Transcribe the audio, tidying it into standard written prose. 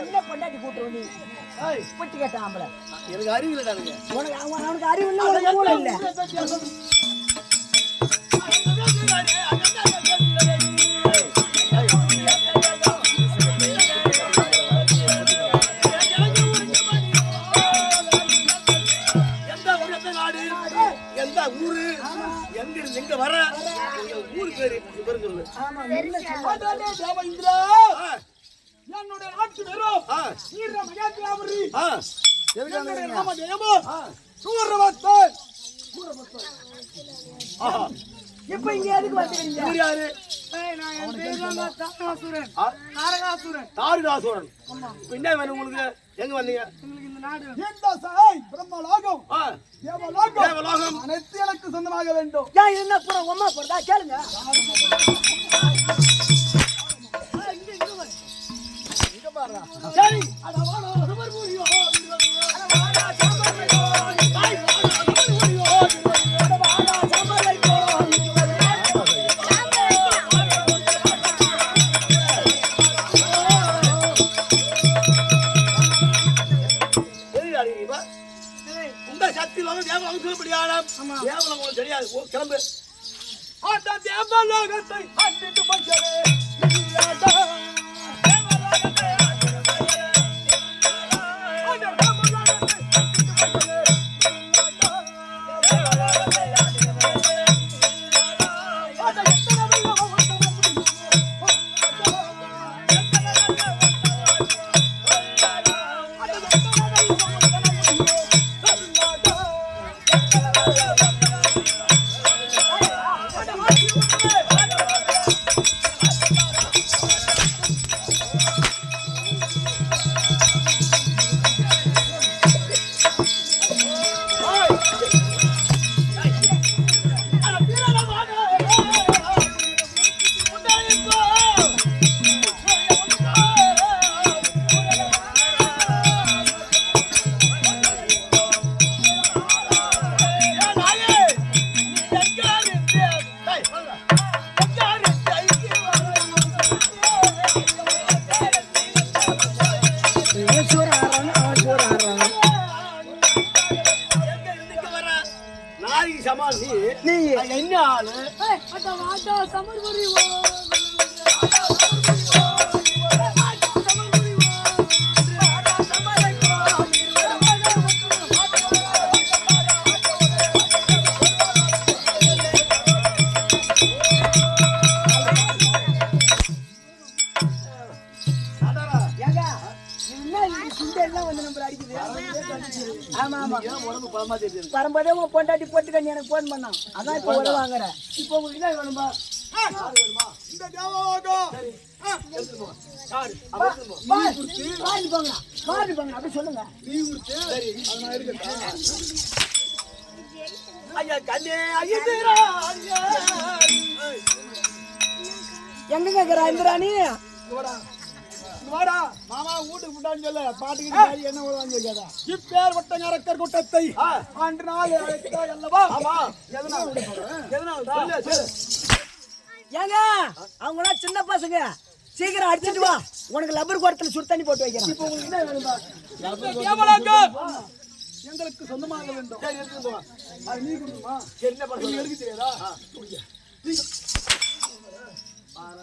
என்ன பொண்டாட்டி கூட்டுறோம் நீ பட்டி கேட்ட ஆம்பளை எனக்கு அறிவு இல்லடா உனக்கு அவனுக்கு அறிவு இல்லை உனக்கு மூளை இல்லை எந்த ஊரு எங்க இருந்து எங்க வர ஊரு பேரு சொல்லு. என்னுடைய நாட்டு வெறும் இப்ப இங்க எதுக்கு வந்துருக்கீங்க? தாரகாசுரன் என்ன வேணும் உங்களுக்கு? எங்க வந்தீங்க? தேவலோகம் அனைத்து எனக்கு சொந்தமாக வேண்டும். என்ன பூரா அம்மா போறதா கேளுங்க. சரி உங்க சக்தி தேவலோகம் சொல்லப்படியான தேவலோகம் தெரியாது. கிளம்பு. தேவலோகத்தை அண்டிட்டு மஞ்சளே நீ என்ன ஆளு? வரும்போதே உன் பொண்டாட்டி போட்டுக்க எனக்கு போன் பண்ணான். அதான் இப்ப உதவ வாங்குறேன். இப்போ உங்களுக்கு என்ன வேணுமா? இந்த தேவலோகம் அப்படி சொல்லுங்க. எங்க கேக்குறா இந்திராணி? வாடா மாமா வீட்டுக்கு விட்டான்னு சொல்ல பாட்டுக்கு என்ன வாங்கி வைக்காதா? இப்பேர் வட்ட நரக்கர் கூட்டத்தை அன்று நாள் அழைத்தாய் அல்லவா? ஏங்க அவங்களா சின்ன பசங்க, சீக்கிரம் அடிச்சுட்டு வா. உனக்கு லப்பர் கோரத்துல சுடு தண்ணி போட்டு வைக்கிறேன். இப்போ உங்களுக்கு என்ன வேணுமா? எங்களுக்கு சொந்தமாக வேண்டும். அது நீ கொடுக்குமா? என்ன பண்ண எடுக்க தெரியாதா?